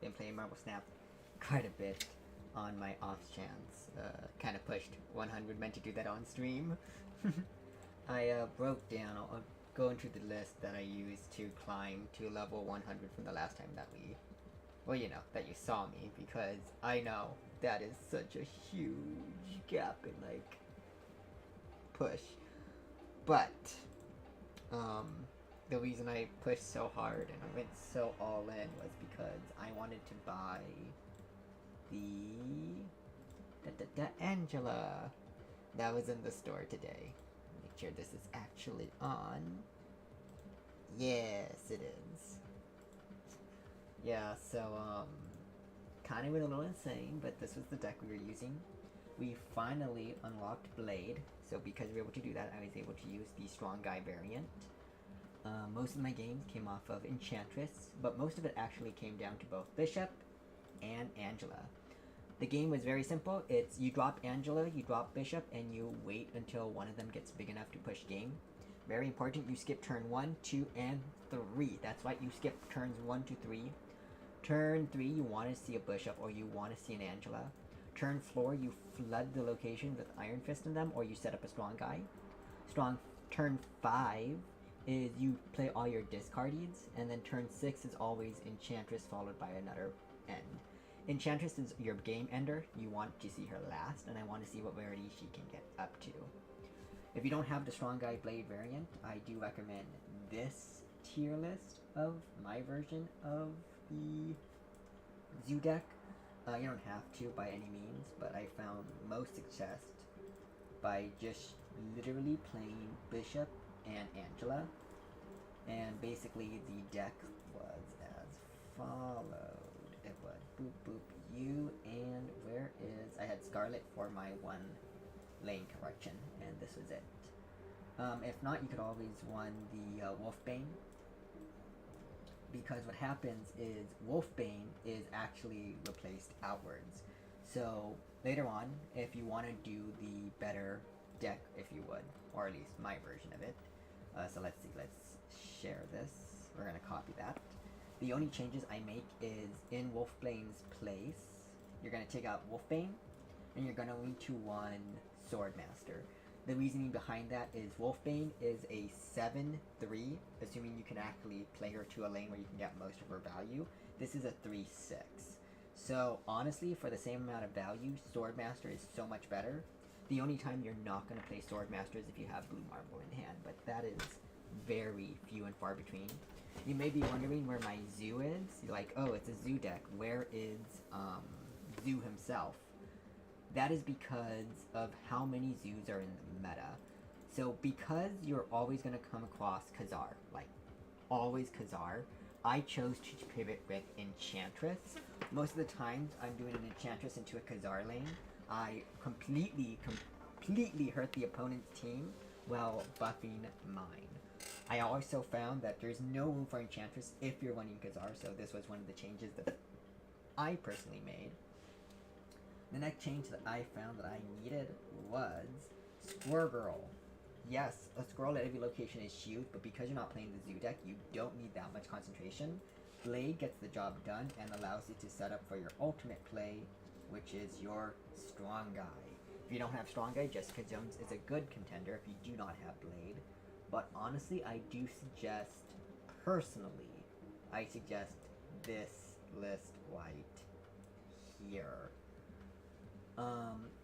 been playing Marble Snap quite a bit on my off chance. Kind of pushed 100, meant to do that on stream. I broke down, I'll go into the list that I used to climb to level 100 from the last time that we, well, you know, that you saw me, because I know that is such a huge gap in, like, push. But, the reason I pushed so hard and I went so all in was because I wanted to buy the Angela that was in the store today. Make sure this is actually on. Yes, it is. Yeah, so, kind of went a little insane, but this was the deck we were using. We finally unlocked Blade, so because we were able to do that, I was able to use the Strong Guy variant. Most of my games came off of Enchantress, but most of it actually came down to both Bishop and Angela. The game was very simple. It's you drop Angela, you drop Bishop, and you wait until one of them gets big enough to push game. Very important, you skip turn 1, 2, and 3. That's right, you skip turns 1 to 3. Turn 3, you want to see a Bishop or you want to see an Angela. Turn 4, you flood the location with Iron Fist in them, or you set up a Strong Guy. Turn 5 is you play all your discardies, and then turn 6 is always Enchantress followed by another end. Enchantress is your game ender. You want to see her last, and I want to see what rarity she can get up to. If you don't have the Strong Guy Blade variant, I do recommend this tier list of my version of the Zoo deck. You don't have to by any means, but I found most success by just literally playing Bishop and Angela. And basically the deck was as followed. It was boop boop you, and where is, I had Scarlet for my one lane correction, and this was it. If not, you could always run the Wolfbane, because what happens is Wolfbane is actually replaced outwards. So later on, if you want to do the better deck, if you would, or at least my version of it. So let's see, let's share this. We're going to copy that. The only changes I make is in Wolfbane's place, you're going to take out Wolfbane, and you're going to need to run Swordmaster. The reasoning behind that is Wolfbane is a 7-3, assuming you can actually play her to a lane where you can get most of her value. This is a 3-6. So honestly, for the same amount of value, Swordmaster is so much better. The only time you're not going to play Swordmaster is if you have Blue Marble in hand, but that is very few and far between. You may be wondering where my Zoo is. You're like, oh, it's a Zoo deck. Where is Zoo himself? That is because of how many Zoos are in the meta. So because you're always going to come across Khazar, like always Khazar, I chose to pivot with Enchantress. Most of the times I'm doing an Enchantress into a Khazar lane. I completely hurt the opponent's team while buffing mine. I also found that there's no room for Enchantress if you're running Khazar, so this was one of the changes that I personally made. The next change that I found that I needed was Squirrel. Yes, a squirrel at every location is huge, but because you're not playing the Zoo deck, you don't need that much concentration. Blade gets the job done and allows you to set up for your ultimate play, which is your Strong Guy. If you don't have Strong Guy, Jessica Jones is a good contender if you do not have Blade. But honestly, I do suggest, personally, I suggest this list right here.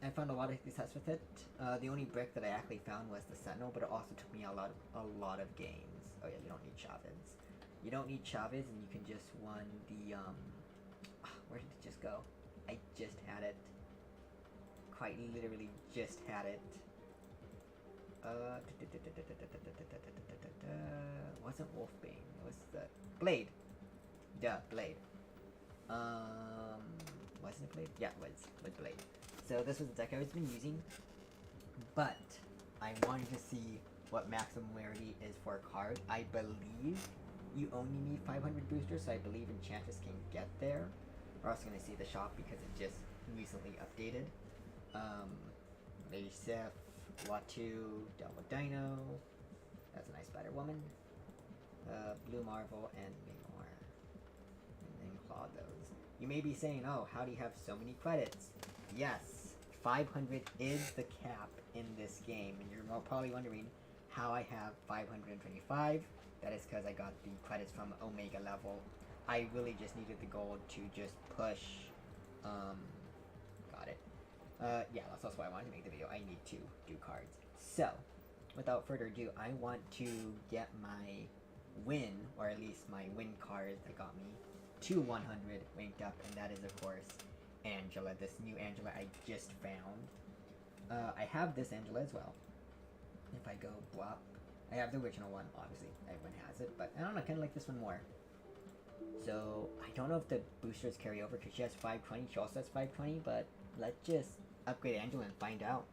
I found a lot of success with it. The only brick that I actually found was the Sentinel, but it also took me a lot of games. Oh yeah, you don't need Chavez. You don't need Chavez, and you can just run the, where did it just go? I just had it. Quite literally just had it. Wasn't Wolfbane, it was the Blade. Duh, Blade. Wasn't it Blade? Yeah, it was Blade. So this was the deck I was been using, but I wanted to see what maximum rarity is for a card. I believe you only need 500 boosters, so I believe Enchantress can get there. We're also going to see the shop because it just recently updated. Lady Sif, Watu, Delma Dino, that's a nice Spider-Woman, Blue Marvel, and Maymore. And then claw those. You may be saying, oh, how do you have so many credits? Yes, 500 is the cap in this game, and you're probably wondering how I have 525. That is because I got the credits from Omega level. I really just needed the gold to just push, got it. Yeah, that's also why I wanted to make the video. I need to do cards. So, without further ado, I want to get my win, or at least my win card that got me to 100 ranked up, and that is, of course, Angela, this new Angela I just found. I have this Angela as well. If I go bwop, I have the original one, obviously, everyone has it, but I don't know, I kind of like this one more. So, I don't know if the boosters carry over, because she has 520, she also has 520, but let's just upgrade Angela and find out.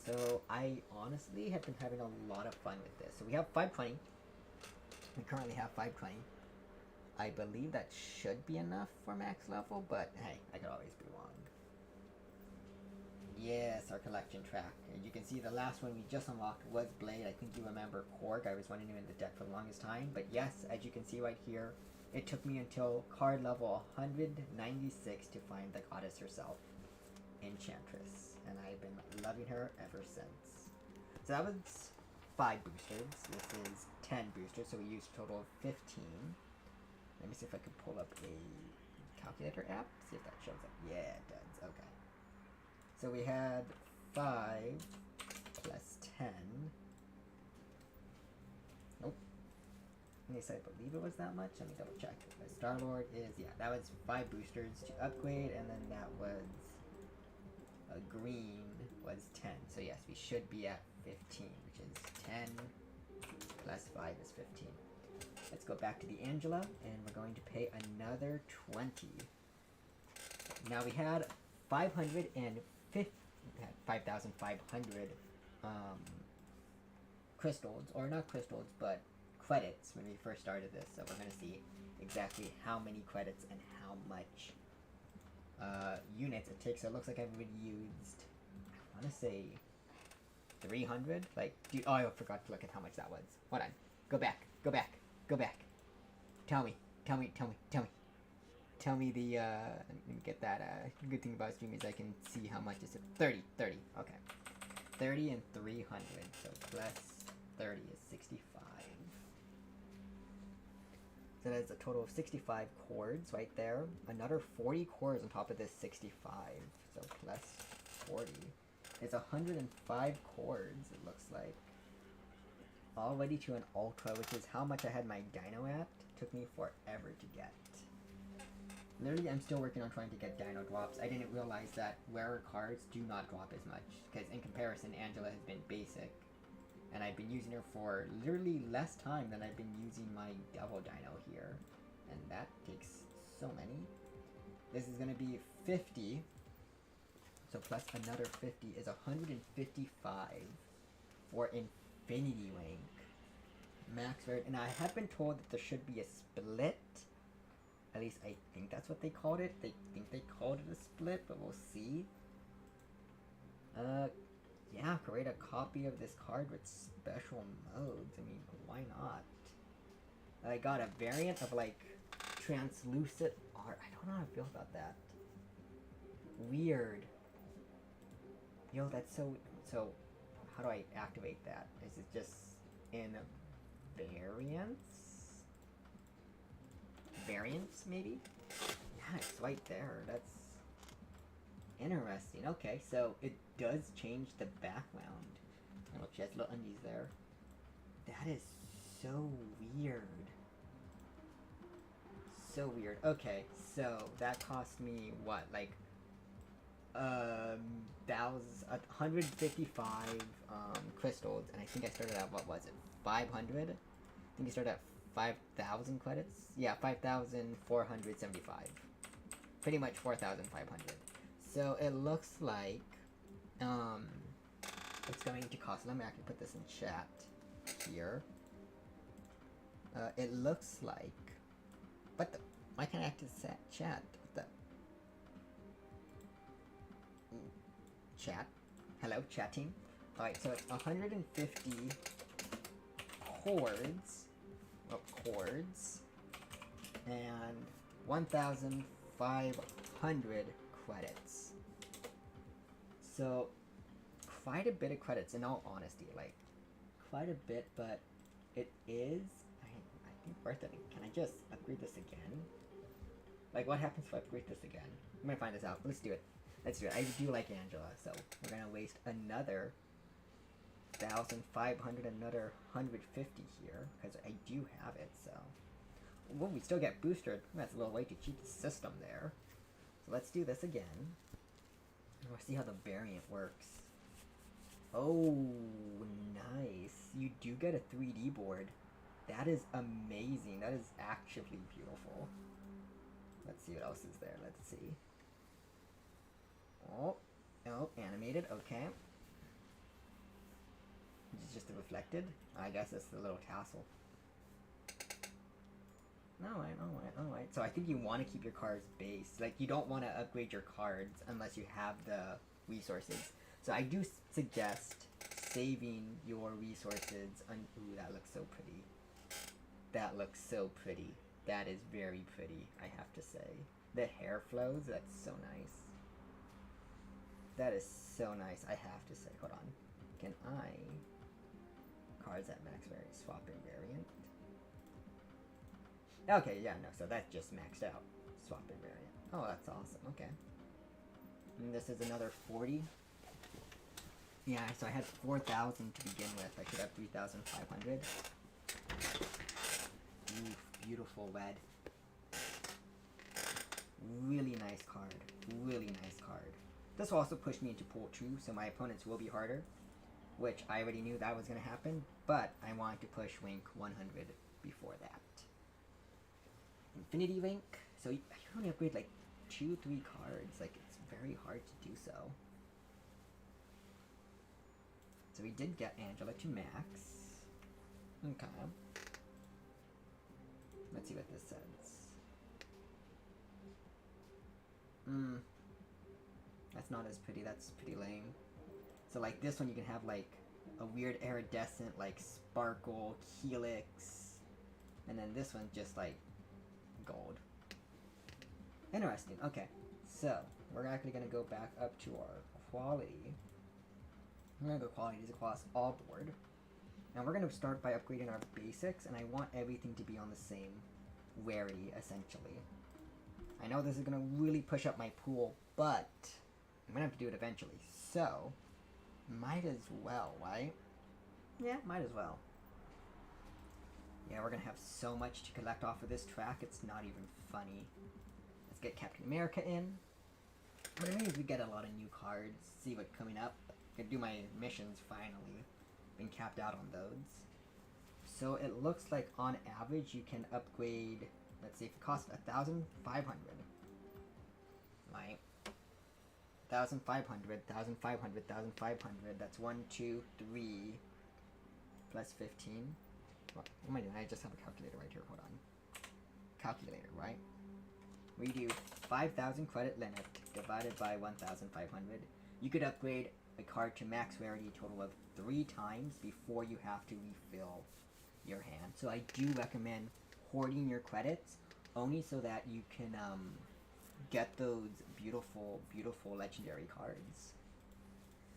So, I honestly have been having a lot of fun with this. So, we have 520. We currently have 520. I believe that should be enough for max level, but hey, I could always be wrong. Yes, our collection track. And you can see the last one we just unlocked was Blade. I think you remember Korg. I was wanting him in the deck for the longest time. But yes, as you can see right here, it took me until card level 196 to find the goddess herself, Enchantress. And I've been loving her ever since. So that was 5 boosters. This is 10 boosters, so we used a total of 15. Let me see if I can pull up a calculator app, see if that shows up. Yeah, it does. Okay. So we had 5 plus 10. Nope. At least I believe it was that much. Let me double check. Star-Lord is, yeah, that was 5 boosters to upgrade, and then that was a green was 10. So yes, we should be at 15, which is 10 plus 5 is 15. Let's go back to the Angela, and we're going to pay another 20. Now we had 5,500 crystals, or not crystals, but credits when we first started this. So we're going to see exactly how many credits and how much units it takes. So it looks like I've already used, I want to say 300. Like, dude, oh, I forgot to look at how much that was. Hold on. Go back. Go back. Go back. Tell me the, let me get that, good thing about streaming is I can see how much is it. 30, okay. 30 and 300, so plus 30 is 65. So that's a total of 65 chords right there. Another 40 chords on top of this 65, so plus 40. It's 105 chords, it looks like. Already to an Ultra, which is how much I had my Dino at. Took me forever to get. Literally, I'm still working on trying to get Dino drops. I didn't realize that rarer cards do not drop as much, because in comparison, Angela has been basic, and I've been using her for literally less time than I've been using my Double Dino here, and that takes so many. This is going to be 50, so plus another 50 is 155 for Infinity rank. Max Rarity, and I have been told that there should be a split. At least I think that's what they called it. They think they called it a split, but we'll see. Yeah, create a copy of this card with special modes. I mean, why not? I got a variant of, like, translucent art. I don't know how I feel about that. Weird. Yo, that's so... So, how do I activate that? Is it just in variants? Variants, maybe? Yeah, it's right there. That's interesting. Okay, so it does change the background. Oh, look, she has little undies there. That is so weird. So weird. Okay, so that cost me what, like 155 crystals, and I think I started at, what was it, 500? I think I started at 5,000 credits. Yeah, 5,475. Pretty much 4,500. So it looks like it's going to cost. Let me actually put this in chat here. It looks like. What the? Why can't I access chat? What the? Chat. Hello, chatting. Alright, so it's 150 chords. Oh, chords. And 1,475 500 credits. So, quite a bit of credits, in all honesty. Like, quite a bit, but it is, I think, worth it. Can I just upgrade this again? Like, what happens if I upgrade this again? I'm gonna find this out. Let's do it. Let's do it. I do like Angela, so we're gonna waste another 1,500, another 150 here, because I do have it, so. Well, we still get boosted. That's a little way to cheat the system there. So let's do this again. We'll see how the variant works. Oh, nice. You do get a 3D board. That is amazing. That is actually beautiful. Let's see what else is there. Let's see. Oh, animated. Okay. It's just the reflected. I guess it's the little tassel. Alright. So I think you want to keep your cards base. Like, you don't want to upgrade your cards unless you have the resources. So I do suggest saving your resources. Ooh, that looks so pretty. That looks so pretty. That is very pretty, I have to say. The hair flows, that's so nice. That is so nice, I have to say. Hold on. Can I... Cards at max variant, swap in variant. Okay, yeah, no, so that's just maxed out. Swap in variant. Oh, that's awesome, okay. And this is another 40. Yeah, so I had 4,000 to begin with. I should have 3,500. Ooh, beautiful red. Really nice card. Really nice card. This will also push me into pool 2, so my opponents will be harder. Which I already knew that was going to happen, but I wanted to push Wink 100 before that. Infinity Wink. So you only upgrade like 2-3 cards. Like, it's very hard to do so. So we did get Angela to max. Okay. Let's see what this says. That's not as pretty. That's pretty lame. So like this one you can have like a weird iridescent like sparkle helix. And then this one's just like gold. Interesting. Okay. So we're actually gonna go back up to our quality. I'm gonna go qualities across all board. Now we're gonna start by upgrading our basics, and I want everything to be on the same rarity, essentially. I know this is gonna really push up my pool, but I'm gonna have to do it eventually. So, might as well, right? Yeah, might as well. Yeah, we're gonna have so much to collect off of this track, it's not even funny. Let's get Captain America in. But it means we get a lot of new cards, see what's coming up. Gonna do my missions finally. Been capped out on those. So it looks like on average you can upgrade, let's see, if it costs 1,500. Right? 1,500, 1,500, 1,500. That's 1, 2, 3 plus 15. What am I doing? I just have a calculator right here. Hold on. Calculator, right? We do 5,000 credit limit divided by 1,500. You could upgrade a card to max rarity a total of 3 times before you have to refill your hand. So I do recommend hoarding your credits only so that you can get those beautiful, beautiful legendary cards.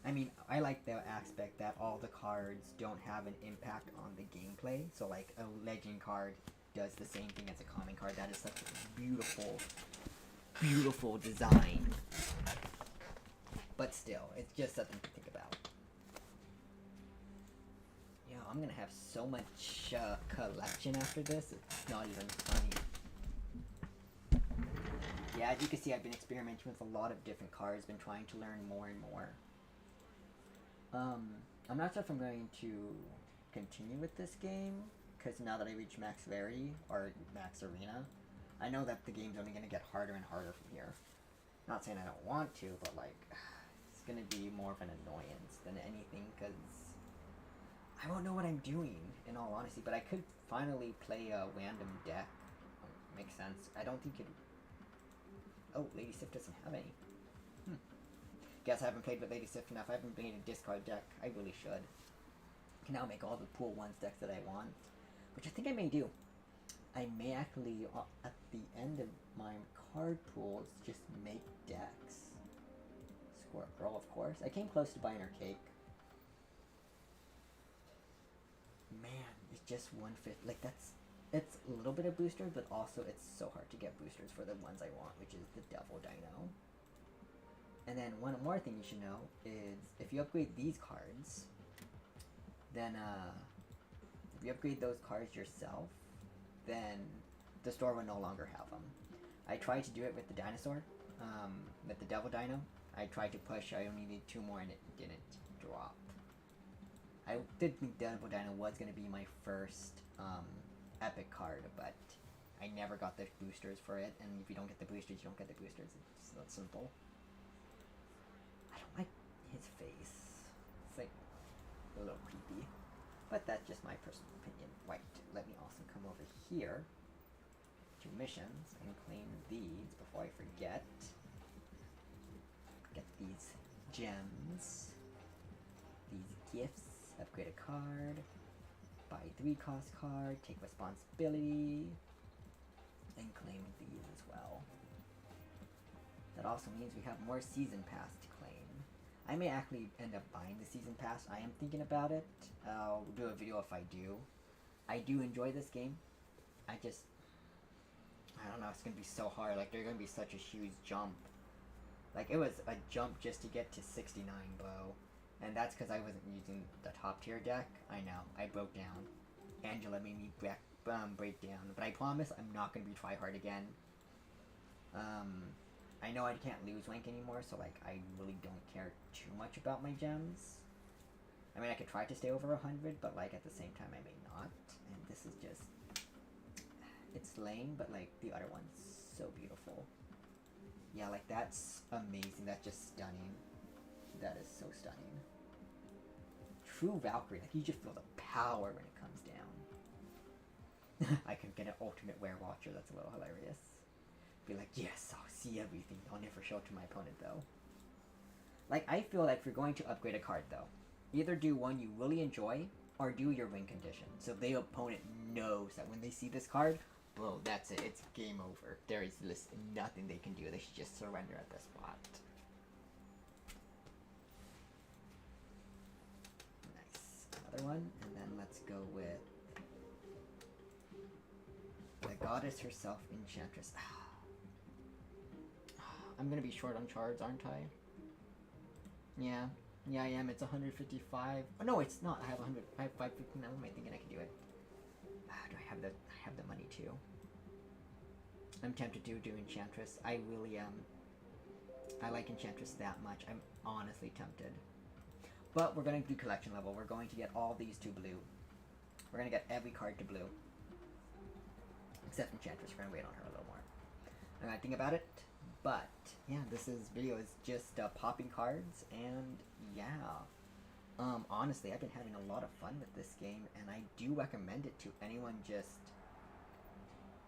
I mean, I like the aspect that all the cards don't have an impact on the gameplay. So like a legend card does the same thing as a common card. That is such a beautiful, beautiful design. But still, it's just something to think about. Yeah, I'm gonna have so much collection after this, it's not even funny. Yeah, as you can see, I've been experimenting with a lot of different cards, been trying to learn more and more. I'm not sure if I'm going to continue with this game, because now that I reach max rarity, or max arena, I know that the game's only gonna get harder and harder from here. Not saying I don't want to, but like, it's gonna be more of an annoyance than anything, because I won't know what I'm doing, in all honesty, but I could finally play a random deck. Makes sense. I don't think it... Oh, Lady Sif doesn't have any. Guess I haven't played with Lady Sif enough. I haven't made a discard deck. I really should. I can now make all the pool 1s decks that I want, which I think I may do. I may actually, at the end of my card pools, just make decks. Score a girl, of course. I came close to buying her cake. Man, it's just 150. Like, it's a little bit of booster, but also it's so hard to get boosters for the ones I want, which is the Devil Dino. And then one more thing you should know is if you upgrade these cards, then if you upgrade those cards yourself, then the store will no longer have them. I tried to do it with the dinosaur, with the Devil Dino. I tried to push, I only needed 2 more and it didn't drop. I did think Devil Dino was going to be my first epic card, but I never got the boosters for it, and if you don't get the boosters, you don't get the boosters. It's that simple. I don't like his face. It's like a little creepy. But that's just my personal opinion. Right, let me also come over here to missions and claim these before I forget. Get these gems, these gifts, upgrade a card, buy 3-cost card, take responsibility, and claim these as well. That also means we have more season pass to claim. I may actually end up buying the season pass. I am thinking about it. I'll do a video if I do. I do enjoy this game. I don't know, it's gonna be so hard. Like, there's gonna be such a huge jump. Like, it was a jump just to get to 69 bow. And that's because I wasn't using the top tier deck. I know, I broke down. Angela made me break down. But I promise I'm not going to be try hard again. I know I can't lose rank anymore, so like I really don't care too much about my gems. I mean, I could try to stay over 100, but like at the same time I may not. And this is just, it's lame, but like the other one's so beautiful. Yeah, like that's amazing. That's just stunning. That is so stunning. True Valkyrie, like you just feel the power when it comes down. I can get an ultimate Werewatcher, that's a little hilarious. Be like, yes, I'll see everything. I'll never show it to my opponent though. Like, I feel like if you're going to upgrade a card though, either do one you really enjoy or do your win condition. So the opponent knows that when they see this card, bro, that's it. It's game over. There is nothing they can do. They should just surrender at this spot. One, and then let's go with the goddess herself, Enchantress. I'm gonna be short on shards, aren't I? Yeah, I am. It's 155. Oh no, it's not. I have 100. I have 550. Now am I thinking I can do it? Do I have the? I have the money too. I'm tempted to do Enchantress. I really am. I like Enchantress that much. I'm honestly tempted. But we're going to do collection level. We're going to get all these to blue. We're going to get every card to blue. Except Enchantress. We're going to wait on her a little more. I'm going to think about it. But, yeah, this video is just popping cards. And, yeah. Honestly, I've been having a lot of fun with this game. And I do recommend it to anyone just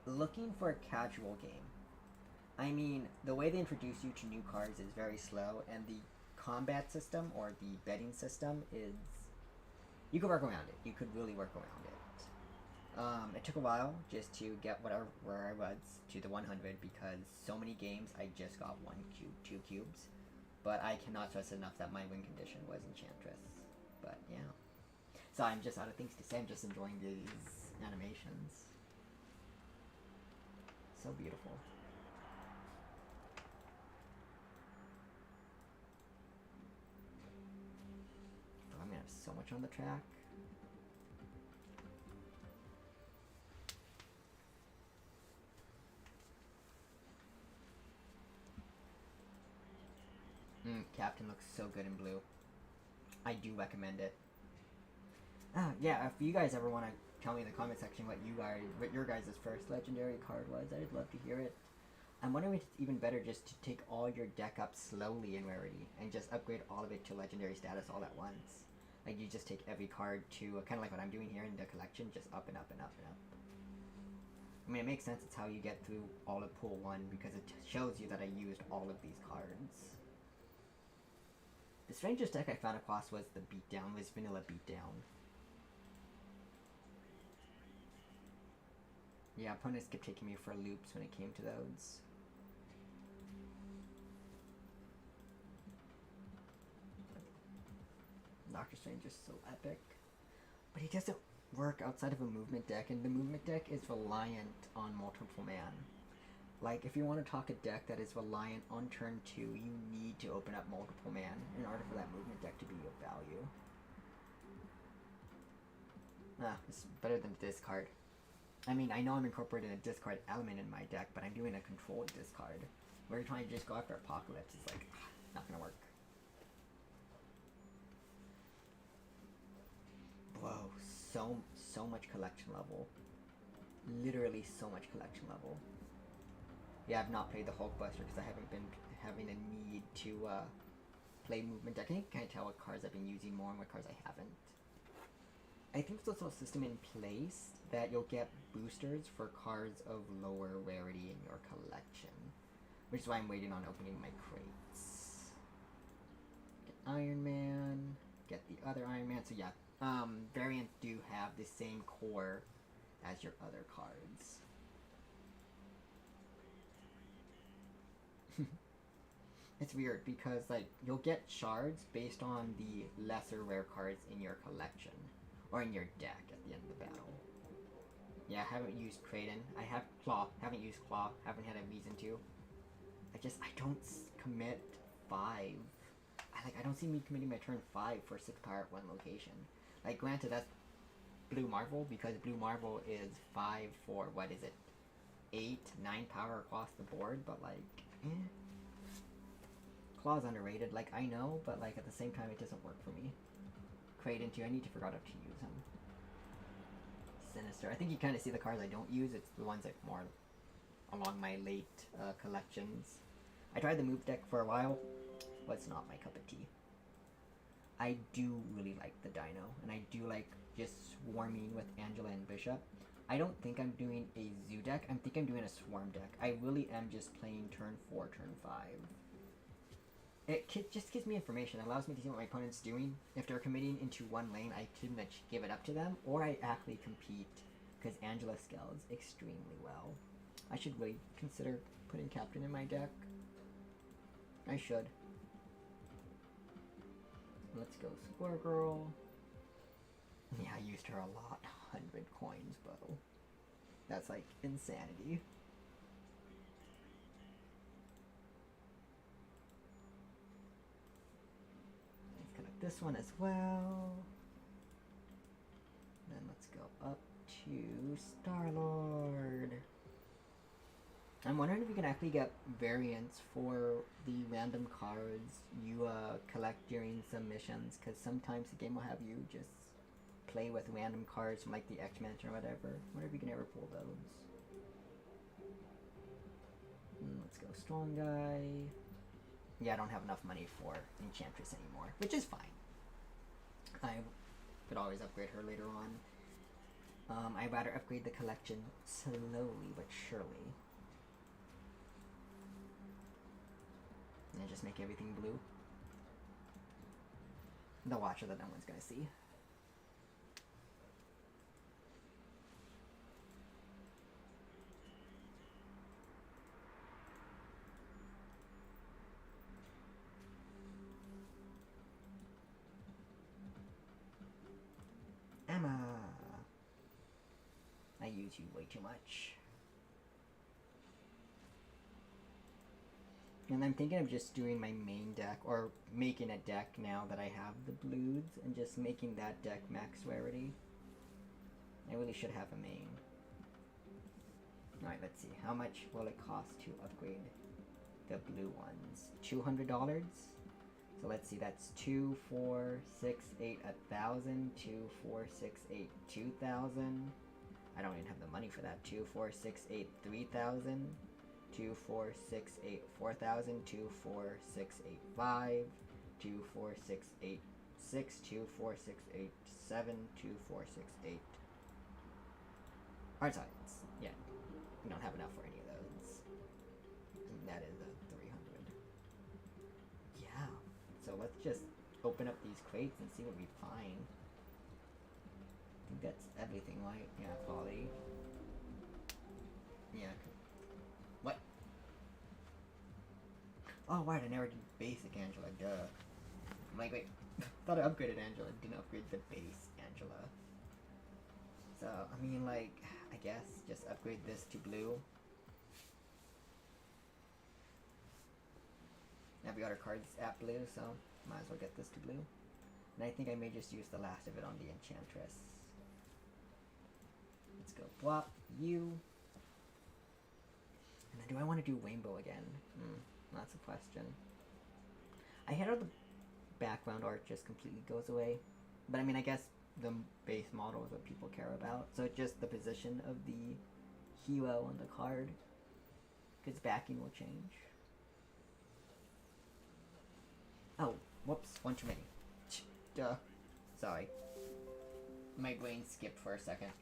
looking for a casual game. I mean, the way they introduce you to new cards is very slow. And the combat system or the betting system is, you could work around it. You could really work around it. It took a while just to get where I was to the 100 because so many games I just got 1 cube, 2 cubes. But I cannot stress enough that my win condition was Enchantress. But yeah. So I'm just out of things to say. I'm just enjoying these animations. So beautiful. I'm gonna have so much on the track. Captain looks so good in blue. I do recommend it. Yeah, if you guys ever want to tell me in the comment section what your guys' first legendary card was, I'd love to hear it. I'm wondering if it's even better just to take all your deck up slowly in Rarity and just upgrade all of it to legendary status all at once. Like, you just take every card to, kind of like what I'm doing here in the collection, just up and up and up and up. I mean, it makes sense. It's how you get through all of pool 1 because it shows you that I used all of these cards. The strangest deck I found across was the Beatdown, was Vanilla Beatdown. Yeah, opponents kept taking me for loops when it came to those. Doctor Strange is so epic. But he doesn't work outside of a movement deck, and the movement deck is reliant on multiple man. Like, if you want to talk a deck that is reliant on turn 2, you need to open up multiple man in order for that movement deck to be of value. It's better than discard. I mean, I know I'm incorporating a discard element in my deck, but I'm doing a controlled discard. Where you're trying to just go after Apocalypse is like, not gonna work. Whoa, so much collection level. Literally so much collection level. Yeah, I've not played the Hulkbuster because I haven't been having a need to play movement deck. I can kind of tell what cards I've been using more and what cards I haven't. I think there's also a system in place that you'll get boosters for cards of lower rarity in your collection. Which is why I'm waiting on opening my crates. Get Iron Man, get the other Iron Man. So yeah, variants do have the same core as your other cards. It's weird because like you'll get shards based on the lesser rare cards in your collection or in your deck at the end of the battle. Yeah, I haven't used Kraden. I have Claw. Haven't used Claw. Haven't had a reason to. I don't commit 5. I don't see me committing my turn 5 for 6 power at one location. Like, granted, that's Blue Marvel, because Blue Marvel is 5 for, what is it, 8, 9 power across the board, but like, Claw's underrated, like, I know, but like, at the same time, it doesn't work for me. Kraden too, I need to figure out how to use him. Sinister, I think you kind of see the cards I don't use, it's the ones that more along my late collections. I tried the move deck for a while, but it's not my cup of tea. I do really like the Dino, and I do like just swarming with Angela and Bishop. I don't think I'm doing a Zoo deck, I think I'm doing a Swarm deck. I really am just playing turn 4, turn 5. It just gives me information, it allows me to see what my opponent's doing. If they're committing into one lane, I pretty much give it up to them, or I actually compete, because Angela scales extremely well. I should really consider putting Captain in my deck. I should. Let's go Square Girl. Yeah, I used her a lot. 100 coins, bro. That's like insanity. Let's connect this one as well. Then let's go up to Star-Lord. I'm wondering if you can actually get variants for the random cards you collect during some missions, because sometimes the game will have you just play with random cards from like the X-Men or whatever. I wonder if you can ever pull those. Let's go Strong Guy. Yeah, I don't have enough money for Enchantress anymore, which is fine. I could always upgrade her later on. I'd rather upgrade the collection slowly but surely. And just make everything blue. The Watcher that no one's gonna see. Emma! I use you way too much. And I'm thinking of just doing my main deck, or making a deck now that I have the blues, and just making that deck max rarity. I really should have a main. Alright, let's see. How much will it cost to upgrade the blue ones? $200? So let's see, that's 2, 4, 6, 8, 1,000. 2, 4, 6, 8, 2,000. I don't even have the money for that. 2, 4, 6, 8, 3,000. 2, 4, 6, 8, 4,000. 2, 4, 6, 8, 5. 2, 4, 6, 8, 6. 2, 4, 6, 8, 7. 2, 4, 6, 8. Art science. Yeah. We don't have enough for any of those. And that is a 300. Yeah. So let's just open up these crates and see what we find. I think that's everything, right? Yeah, quality. Yeah. What? Oh, right, I never did basic Angela, duh. I'm like, wait, thought I upgraded Angela, didn't upgrade the base Angela. So, I mean, like, I guess just upgrade this to blue. Every other card's at blue, so might as well get this to blue. And I think I may just use the last of it on the Enchantress. Let's go Bwop, you. And then do I want to do Rainbow again? That's a question. I hate how the background art just completely goes away. But I mean, I guess the base model is what people care about. So it's just the position of the hero on the card. Because backing will change. Oh, whoops, one too many. Duh. Sorry. My brain skipped for a second.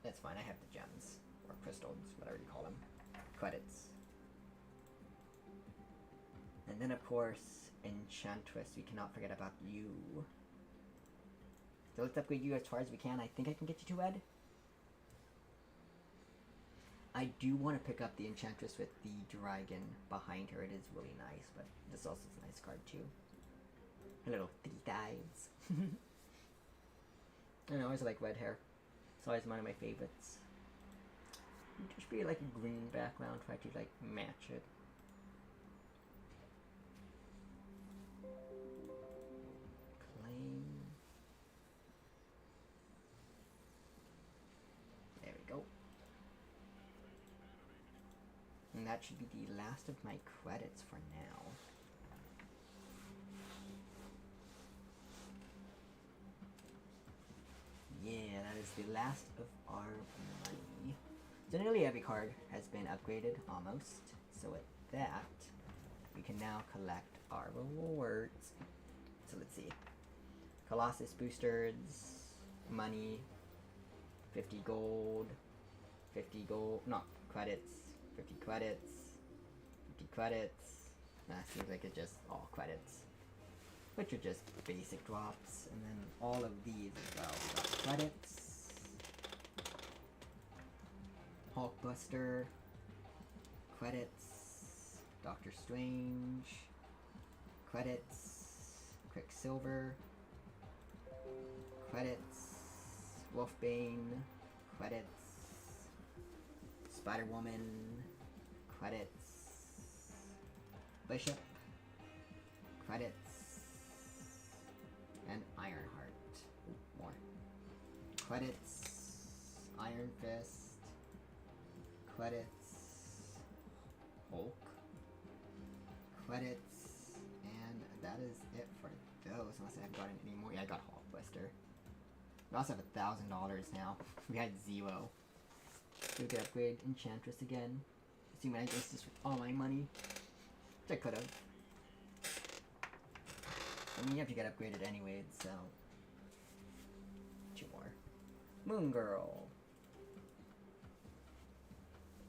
That's fine, I have the gems. Or crystals, whatever you call them. Credits. And then, of course, Enchantress. We cannot forget about you. So let's upgrade you as far as we can. I think I can get you to red. I do want to pick up the Enchantress with the dragon behind her. It is really nice, but this also is a nice card too. A little three thighs. I always like red hair. It's always one of my favorites. Just be like a green background, try to like match it. Claim. There we go. And that should be the last of my credits for now. Yeah, that is the last of our money. So nearly every card has been upgraded, almost. So with that, we can now collect our rewards. So let's see. Colossus boosters, money, 50 gold, 50 gold, no, credits, 50 credits, 50 credits. Nah, seems like it's just all credits, which are just basic drops, and then all of these as well. We got credits, Hulkbuster, credits, Doctor Strange, credits, Quicksilver, credits, Wolfbane, credits, Spider-Woman, credits, Bishop, credits, and Ironheart. Ooh, more. Credits, Iron Fist, credits, Hulk, credits, and that is it for those, unless I haven't gotten any more. Yeah, I got Hulkbuster. We also have $1,000 now. We had 0. So we could upgrade Enchantress again. Assuming I just with all my money. Which I could have. I mean, you have to get upgraded anyways, so. 2 more. Moon Girl.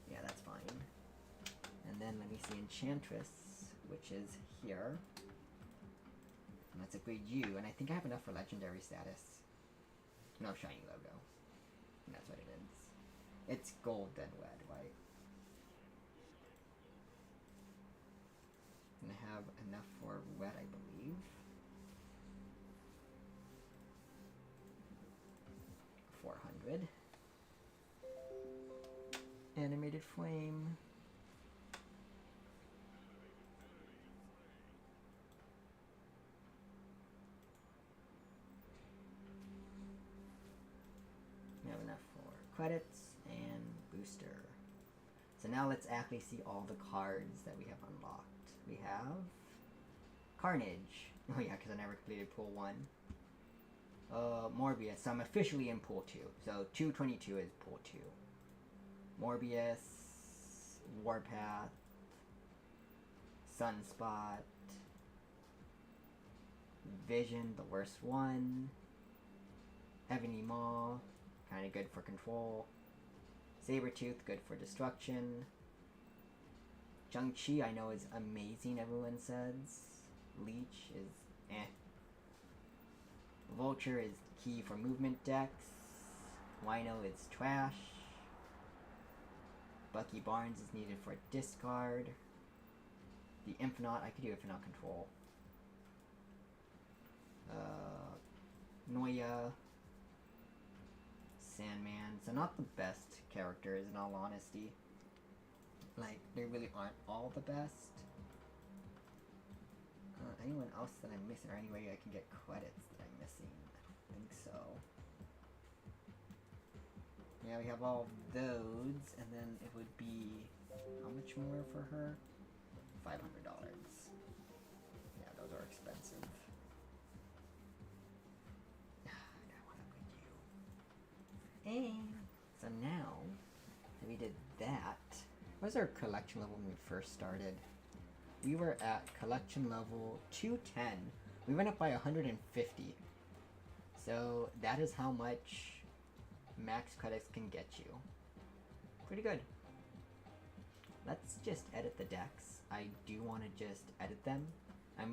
Yeah, that's fine. And then let me see Enchantress, which is here. And let's upgrade you, and I think I have enough for legendary status. No shiny logo. And that's what it is. It's gold then red, right? And I have enough for red, I believe. $400. Animated flame. We have enough for credits and booster. So now let's actually see all the cards that we have unlocked. We have Carnage. Oh yeah, because I never completed pool 1. Morbius. So I'm officially in pool 2. So 222 is pool 2. Morbius, Warpath, Sunspot, Vision, the worst one, Ebony Maw, kind of good for control, Sabretooth, good for destruction, Shang-Chi I know is amazing, everyone says, Leech is eh, Vulture is key for movement decks, Rhino is trash, Bucky Barnes is needed for discard. The Infinite, I could do Infinite control. Noya, Sandman. So not the best characters in all honesty. Like, they really aren't all the best. Anyone else that I'm missing, or any way I can get credits that I'm missing? I don't think so. Yeah, we have all those, and then it would be how much more for her? $500. Yeah, those are expensive. I want to upgrade you. And so now that we did that, what was our collection level when we first started? We were at collection level 210. We went up by 150. So that is how much max credits can get you. Pretty good. Let's just edit the decks. I do want to just edit them. I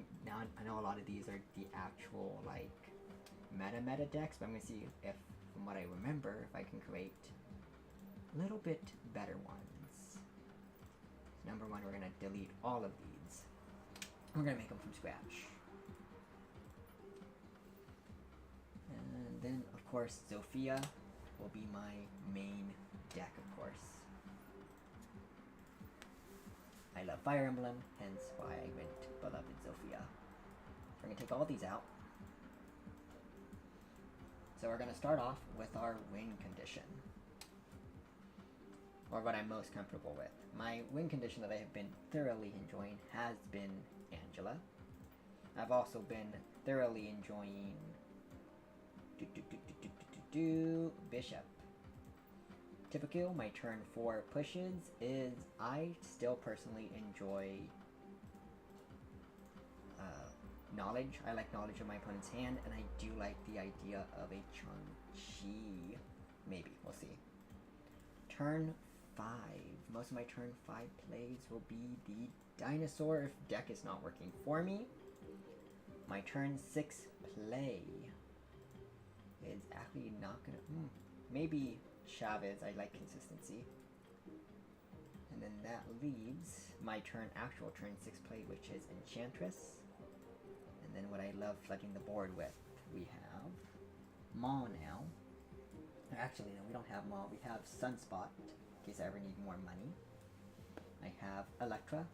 know a lot of these are the actual like meta decks, but I'm gonna see if, from what I remember, if I can create a little bit better ones. Number one, we're gonna delete all of these. We're gonna make them from scratch. And then, of course, Zofia will be my main deck, of course. I love Fire Emblem, hence why I went Beloved Zofia. So we're gonna take all these out. So we're gonna start off with our win condition. Or what I'm most comfortable with. My win condition that I have been thoroughly enjoying has been Angela. I've also been thoroughly enjoying Bishop. Typical, my turn 4 pushes is I still personally enjoy knowledge. I like knowledge of my opponent's hand, and I do like the idea of a Chun-Chi. Maybe, we'll see. Turn 5. Most of my turn 5 plays will be the dinosaur if deck is not working for me. My turn 6 play is actually not gonna... maybe Chavez, I like consistency. And then that leaves my actual turn 6 play, which is Enchantress. And then what I love flooding the board with, we have Maul now. Actually, no, we don't have Maul, we have Sunspot, in case I ever need more money. I have Electra.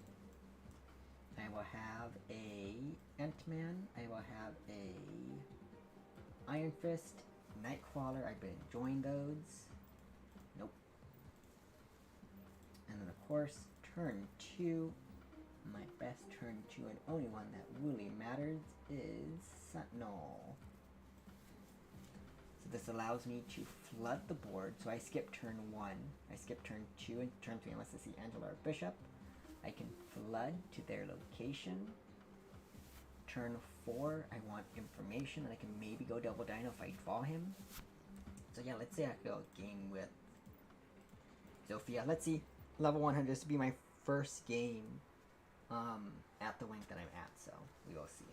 I will have a Ant-Man. I will have a Iron Fist, Nightcrawler. I've been enjoying those. Nope. And then of course, turn 2. My best turn 2 and only one that really matters is Sentinel. So this allows me to flood the board. So I skip turn 1. I skip turn 2 and turn 3 unless I see Angela or Bishop. I can flood to their location. Turn 4, I want information, and I can maybe go double dino if I draw him. So yeah, let's say I go game with Zofia. Let's see, level 100. This will be my first game at the link that I'm at, so we will see.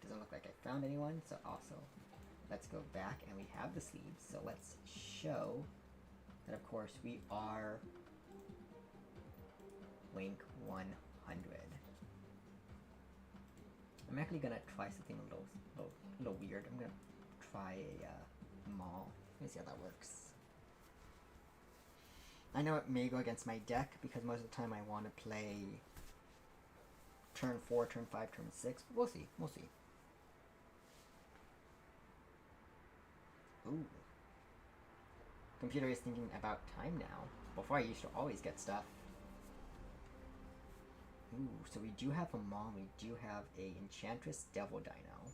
Doesn't look like I found anyone, so also let's go back, and we have the sleeves. So let's show that, of course, we are link 100. I'm actually gonna try something a little weird. I'm gonna try a Maul. Let me see how that works. I know it may go against my deck because most of the time I want to play turn 4, turn 5, turn 6. But we'll see. We'll see. Ooh. Computer is thinking about time now. Before I used to always get stuff. Ooh, so we do have a Maul, we do have a Enchantress Devil Dino.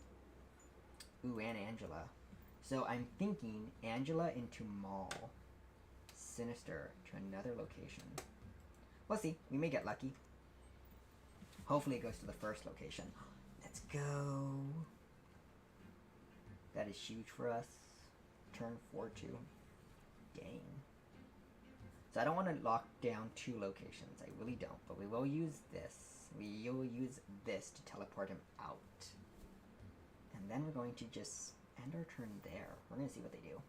Ooh, and Angela. So I'm thinking Angela into Maul. Sinister to another location. We'll see. We may get lucky. Hopefully it goes to the first location. Let's go. That is huge for us. Turn 4-2. Dang. So I don't want to lock down 2 locations. I really don't. But we will use this. We will use this to teleport him out. And then we're going to just end our turn there. We're going to see what they do.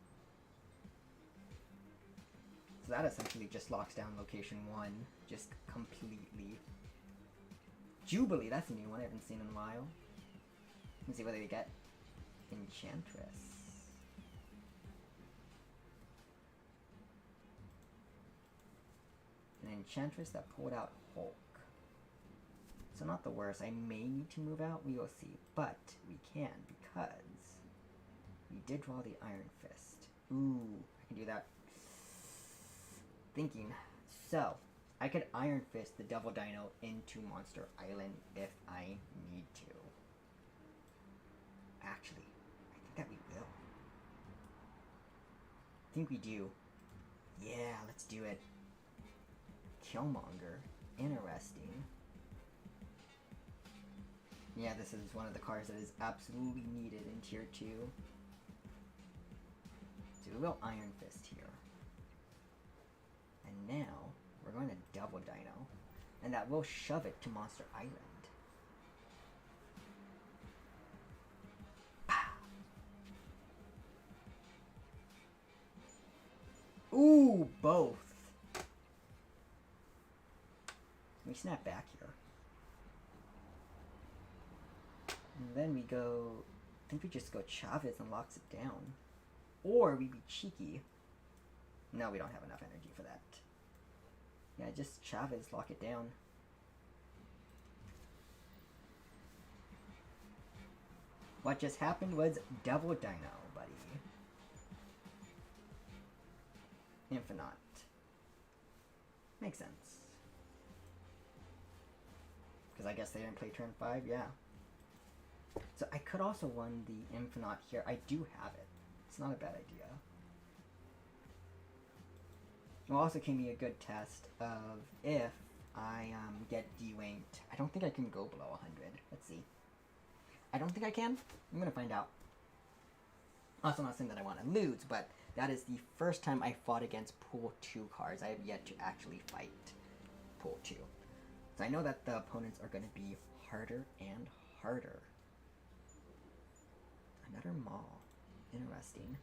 So that essentially just locks down location 1, just completely. Jubilee, that's a new one I haven't seen in a while. Let's see what they get. Enchantress. An Enchantress that pulled out Hulk. So not the worst. I may need to move out, we will see. But we can because we did draw the Iron Fist. Ooh, I can do that. Thinking. So, I could Iron Fist the Devil Dino into Monster Island if I need to. Actually, I think that we will. I think we do. Yeah, let's do it. Killmonger. Interesting. Yeah, this is one of the cards that is absolutely needed in Tier 2. So we will Iron Fist here. And now, we're going to Double Dino. And that will shove it to Monster Island. Pow! Ooh, both. We snap back here. And then we go, I think we just go Chavez and locks it down. Or we be cheeky. No, we don't have enough energy for that. Yeah, just Chavez, lock it down. What just happened was Double Dino, buddy. Infinite. Makes sense. Because I guess they didn't play turn 5, yeah. So I could also run the Infinite here. I do have it. It's not a bad idea. It will also give me a good test of if I get D-Wanked. I don't think I can go below 100. Let's see. I don't think I can. I'm going to find out. Also not saying that I want to lose, but that is the first time I fought against Pool 2 cards. I have yet to actually fight Pool 2. So I know that the opponents are going to be harder and harder. Another Maul. Interesting.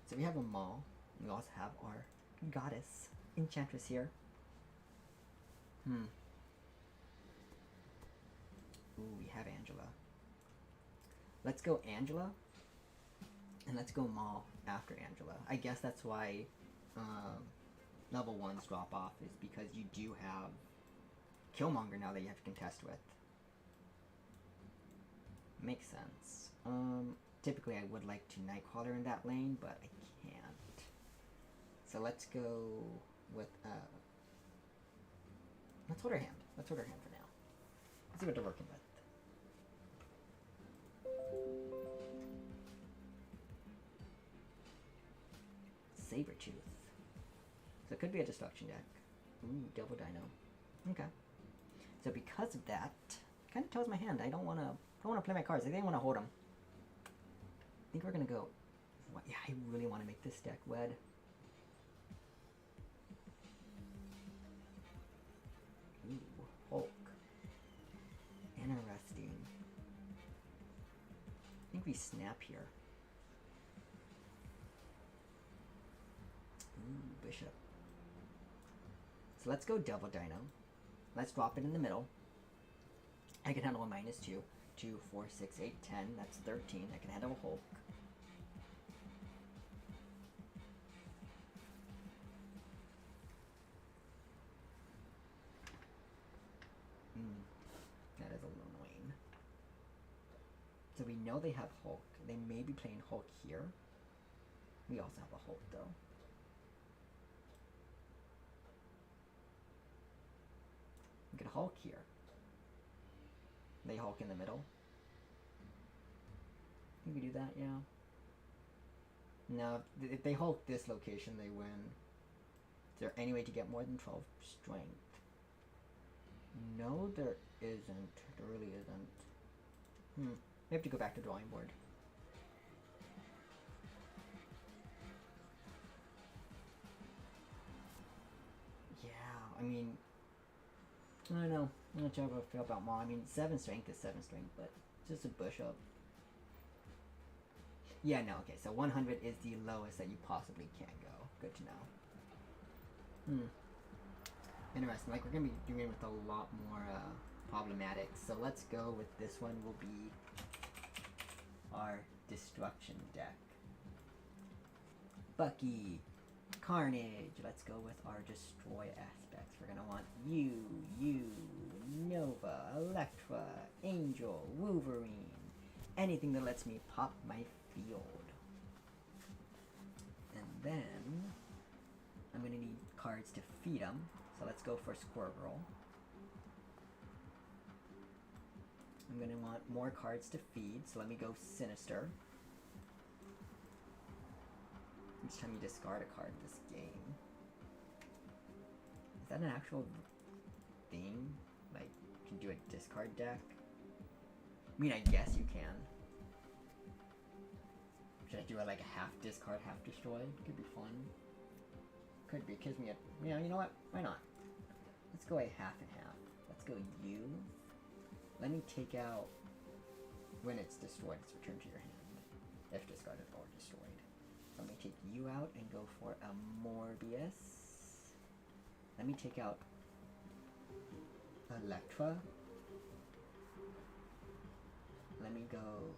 So we have a Maul. We also have our Goddess Enchantress here. Ooh, we have Angela. Let's go Angela. And let's go Maul after Angela. I guess that's why level 1s drop off, is because you do have Killmonger now that you have to contest with. Makes sense. Typically I would like to Nightcrawler in that lane, but I can't. So let's go with, let's hold her hand. Let's hold her hand for now. Let's see what they're working with. Sabretooth. So it could be a destruction deck. Ooh, Double Dino. Okay. So because of that, kind of tells my hand I don't want to play my cards. I think I want to hold them. I think we're gonna go. What? Yeah, I really want to make this deck wed. Ooh, Hulk. Interesting. I think we snap here. Ooh, Bishop. So let's go Double Dino. Let's drop it in the middle. I can handle a -2. 2, 4, 6, 8, 10. That's 13. I can handle a Hulk. That is a little annoying. So we know they have Hulk. They may be playing Hulk here. We also have a Hulk though. We could Hulk here. They Hulk in the middle. Can we do that? Yeah. No, if they Hulk this location, they win. Is there any way to get more than 12 strength? No, there isn't. There really isn't. We have to go back to drawing board. Yeah, I mean, I don't know. I'm not sure how I feel about Maul. I mean, 7 strength is 7 strength, but just a Bishop. Yeah, no, okay, so 100 is the lowest that you possibly can go. Good to know. Interesting. Like, we're gonna be doing it with a lot more problematic. So let's go with this one. Will be our destruction deck. Bucky, Carnage. Let's go with our destroy aspects. We're gonna want you, Nova, Electra, Angel, Wolverine. Anything that lets me pop my field. And then I'm gonna need cards to feed them. So let's go for Squirrel. I'm gonna want more cards to feed, so let me go Sinister. Each time you discard a card in this game. Is that an actual thing? Like, you can do a discard deck? I mean, I guess you can. Should I do it like a half discard, half destroy? Could be fun. Could be. It gives me a... Yeah, you know what? Why not? Let's go a half and half. Let's go you. Let me take out... When it's destroyed, it's returned to your hand. If discarded or destroyed. So let me take you out and go for a Morbius. Let me take out Electra. Let me go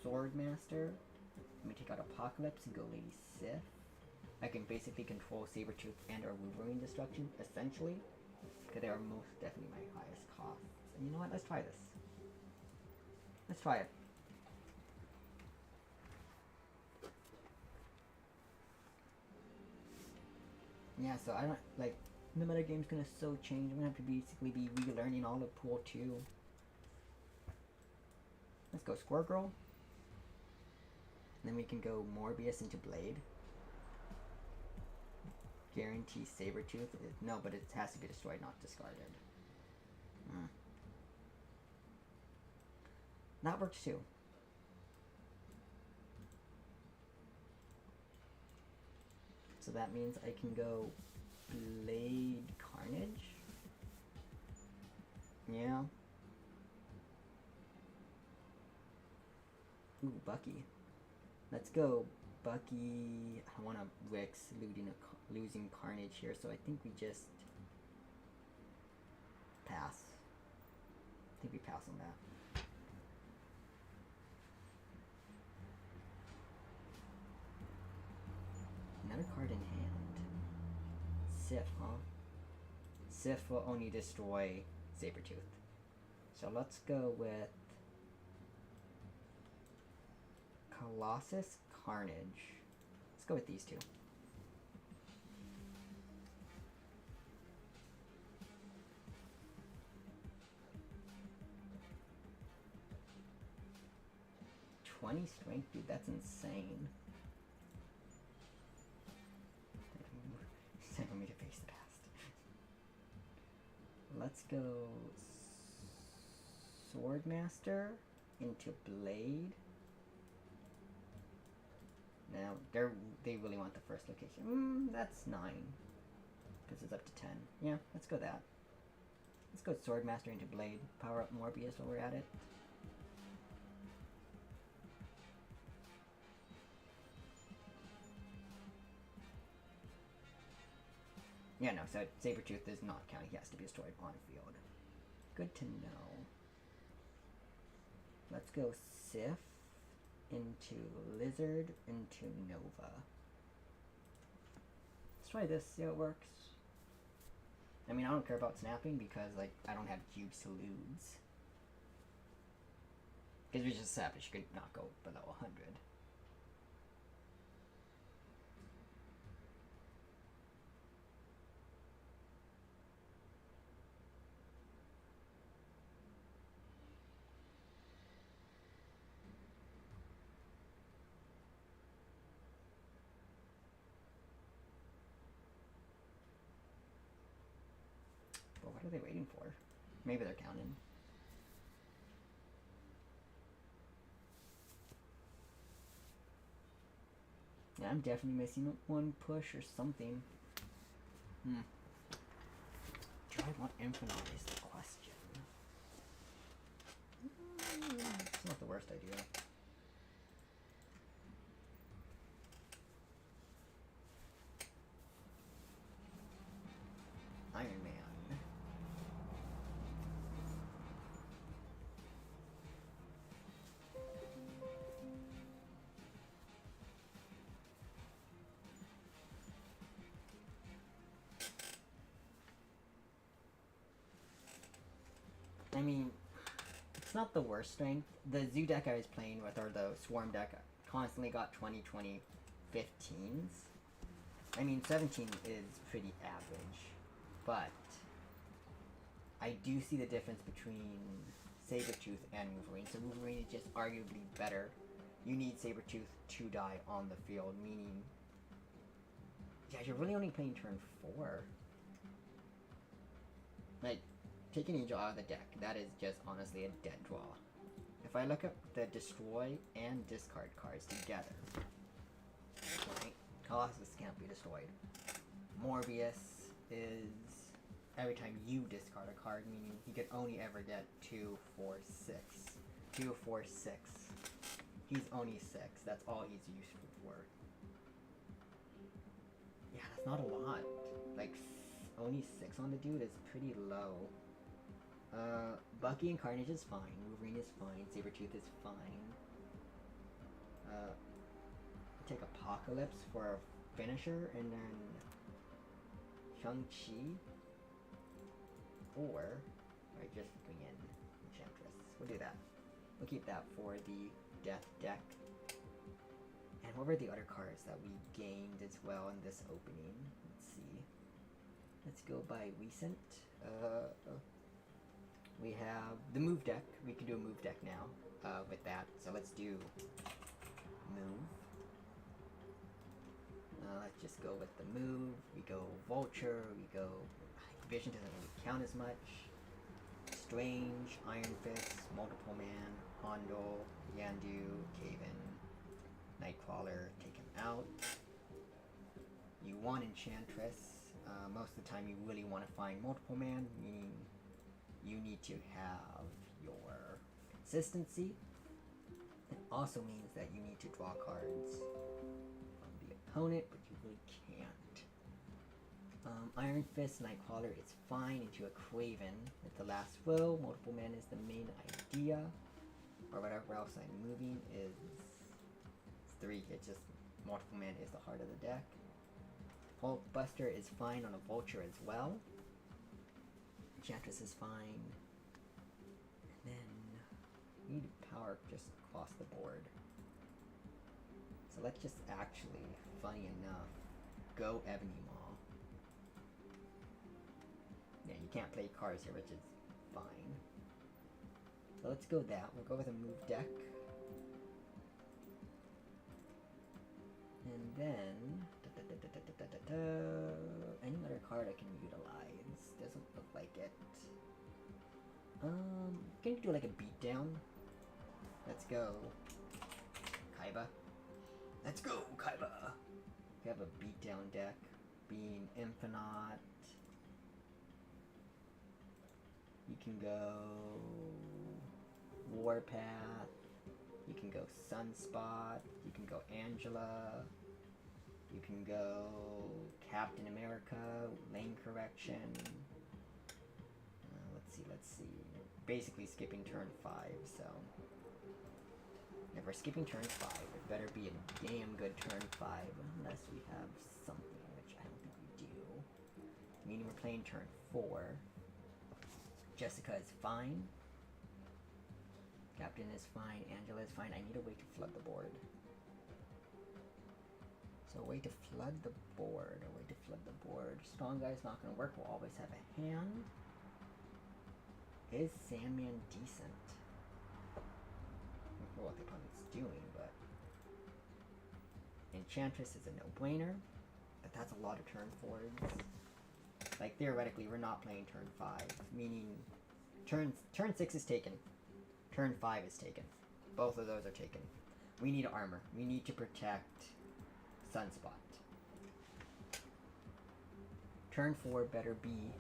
Swordmaster. Let me take out Apocalypse and go Lady Sif. I can basically control Sabretooth and or Wolverine destruction, essentially. Because they are most definitely my highest costs. And you know what? Let's try this. Let's try it. Yeah, so I don't, like, the metagame's gonna so change. I'm gonna have to basically be relearning all of Pool 2. Let's go Squirrel. Then we can go Morbius into Blade. Guarantee Sabretooth. No, but it has to be destroyed, not discarded. That works too. So that means I can go Blade Carnage. Yeah. Ooh, Bucky. Let's go Bucky. I want to risk losing Carnage here, so I think we just pass. I think we pass on that. Another card in hand. Sif, huh? Sif will only destroy Sabretooth. So let's go with Colossus Carnage. Let's go with these two. '20 strength, dude, that's insane. It's time for me to face the past. Let's go Swordmaster into Blade. Now, they really want the first location. That's 9. Because it's up to 10. Yeah, let's go that. Let's go Swordmaster into Blade. Power up Morbius while we're at it. Yeah, no, so Sabretooth is not counting. He has to be destroyed on field. Good to know. Let's go Sif into Lizard into Nova. Let's try this, see how it works. I mean, I don't care about snapping because, like, I don't have cubes to lose. Because if you just snap it, you could not go below 100. But what are they waiting for? Maybe they're counting. Yeah, I'm definitely missing one push or something. Do I want Infinite is the question. It's not the worst idea. mean, it's not the worst strength. The zoo deck I was playing with, or the swarm deck, constantly got 20, 15s. I mean, 17 is pretty average, but I do see the difference between Sabretooth and Wolverine. So Wolverine is just arguably better. You need Sabretooth to die on the field, meaning, yeah, you're really only playing turn 4. Like, take an Angel out of the deck. That is just honestly a dead draw. If I look up the destroy and discard cards together, right? Colossus can't be destroyed. Morbius is every time you discard a card, meaning he could only ever get 2, 4, 6. 2, 4, 6. He's only 6. That's all he's useful for. Yeah, that's not a lot. Like, only 6 on the dude is pretty low. Bucky and Carnage is fine. Wolverine is fine. Sabretooth is fine. Take Apocalypse for a finisher, and then Shang-Chi. Or I just bring in Enchantress. We'll do that. We'll keep that for the Death deck. And what were the other cards that we gained as well in this opening? Let's see. Let's go by recent. We have the move deck. We can do a move deck now with that. So let's do move. Let's just go with the move. We go Vulture. We go Vision doesn't really count as much. Strange, Iron Fist, Multiple Man, Hondo, Yandu, Caven, Nightcrawler, take him out. You want Enchantress. Most of the time you really want to find Multiple Man, meaning you need to have your consistency. It also means that you need to draw cards from the opponent, but you really can't. Iron Fist, Nightcrawler is fine into a Craven with the last row. Multiple Man is the main idea. Or whatever else I'm moving is 3. It's just Multiple Man is the heart of the deck. Hulkbuster is fine on a Vulture as well. Enchantress is fine. And then we need power just across the board. So let's just actually, funny enough, go Ebony Maw. Yeah, you can't play cards here, which is fine. So let's go that. We'll go with a move deck. And then any other card I can utilize. Doesn't look like it. Can you do like a beatdown? Let's go. Kaiba. Let's go, Kaiba! We have a beatdown deck. Being Infinite. You can go Warpath. You can go Sunspot. You can go Angela. You can go Captain America, Lane Correction. Let's see. Basically skipping turn 5, so. If we're skipping turn 5, it better be a damn good turn 5, unless we have something, which I don't think we do. Meaning we're playing turn 4. Jessica is fine. Captain is fine. Angela is fine. I need a way to flood the board. So a way to flood the board. Strong Guy's not going to work. We'll always have a hand. Is Sandman decent? I don't know what the opponent's doing, but Enchantress is a no-brainer. But that's a lot of turn 4s. Like, theoretically, we're not playing turn 5, meaning turn 6 is taken. Turn 5 is taken. Both of those are taken. We need armor. We need to protect Sunspot. Turn 4 better be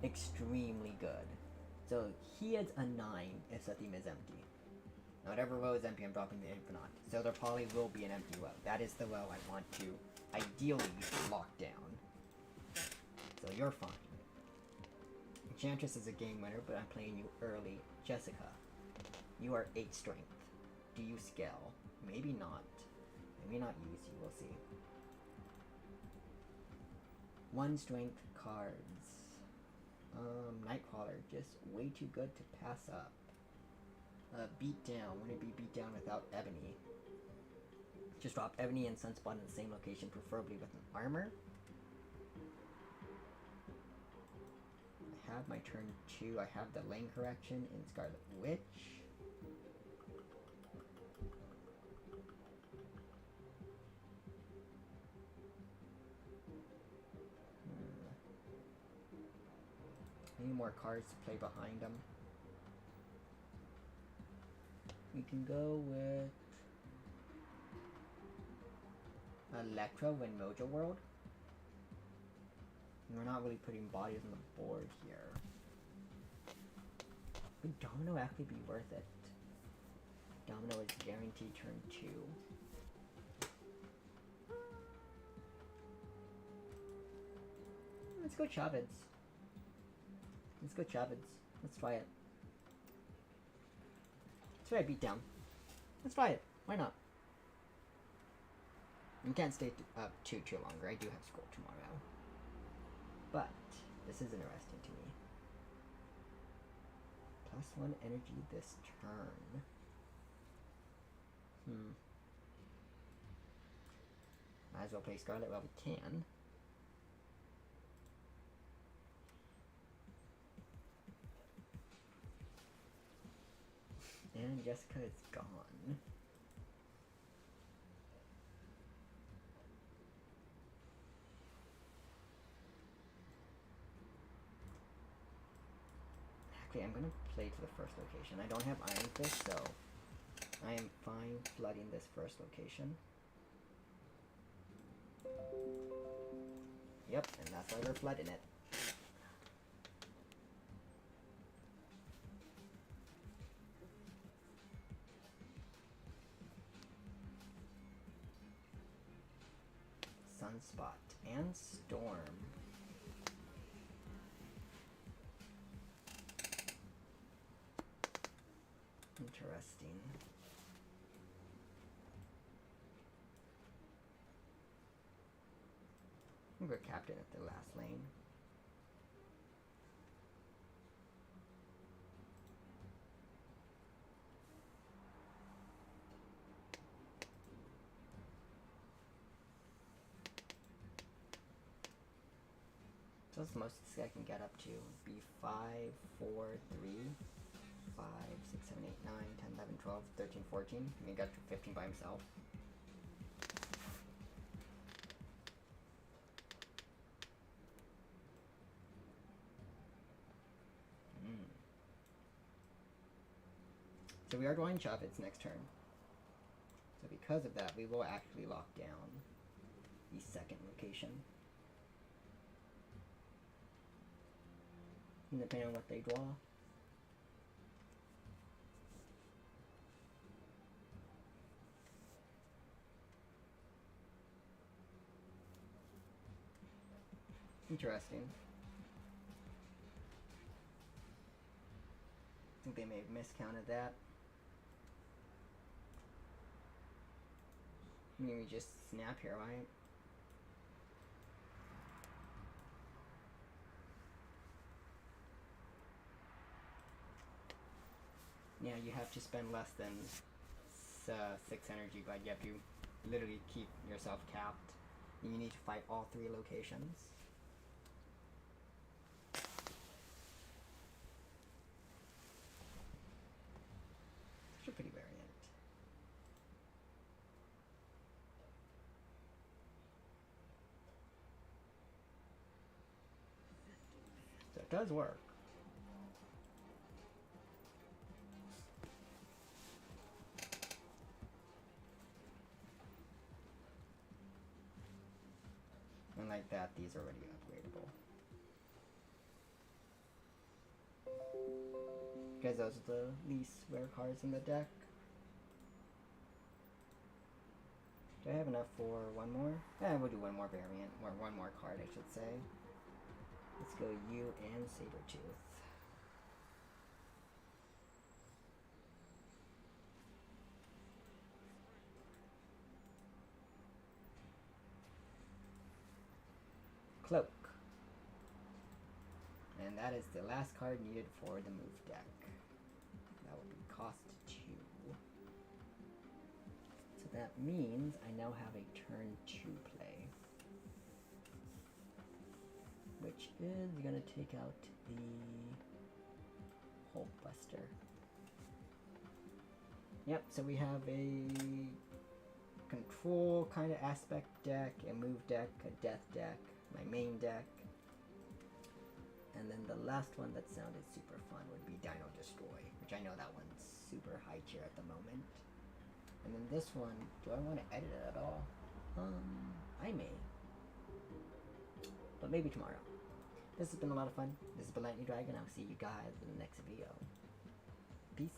extremely good. So he has a 9 if Satim is empty. Now whatever row is empty, I'm dropping the Infinite. So there probably will be an empty row. That is the row I want to ideally lock down. So you're fine. Enchantress is a game winner, but I'm playing you early. Jessica, you are 8 strength. Do you scale? Maybe not. I may not use you, we'll see. 1 strength cards. Nightcrawler color. Just way too good to pass up. Beat down. Wouldn't it be beat down without Ebony? Just drop Ebony and Sunspot in the same location, preferably with an armor. I have my turn 2. I have the lane correction in Scarlet Witch. I need more cards to play behind them. We can go with Electro in Mojo World. And we're not really putting bodies on the board here. Would Domino actually be worth it? Domino is guaranteed turn 2. Let's go Chavez. Let's go Chavez. Let's try it. Let's try a beatdown. Let's try it. Why not? You can't stay up too longer. I do have school tomorrow. But this is interesting to me. +1 energy this turn. Might as well play Scarlet while we can. And Jessica is gone. Actually, I'm gonna play to the first location. I don't have Iron Fist, so I am fine flooding this first location. Yep, and that's why we're flooding it. Sunspot and Storm. Interesting. We're captain at the last lane. So that's the most this guy can get up to. Be 5, 4, 3, 5, 6, 7, 8, 9, 10, 11, 12, 13, 14. I mean, he got to 15 by himself. So we are drawing Chavez next turn. So because of that, we will actually lock down the second location. And depending on what they draw. Interesting. I think they may have miscounted that. I mean, we just snap here, right? Yeah, you have to spend less than 6 energy, but you have to literally keep yourself capped. And you need to fight all 3 locations. It's a pretty variant. So it does work. And like that, these are already upgradable. Because those are the least rare cards in the deck. Do I have enough for one more? Yeah, we'll do one more variant, or one more card, I should say. Let's go you and Sabretooth. Cloak. And And that is the last card needed for the move deck. That will be cost 2. So that means I now have a turn 2 play. Which is going to take out the Hole Buster. Yep, so we have a control kind of aspect deck, a move deck, a death deck, my main deck. And then the last one that sounded super fun would be Dino Destroy, which I know that one's super high tier at the moment. And then this one, do I want to edit it at all? I may. But maybe tomorrow. This has been a lot of fun. This has been Lightning Dragon. I'll see you guys in the next video.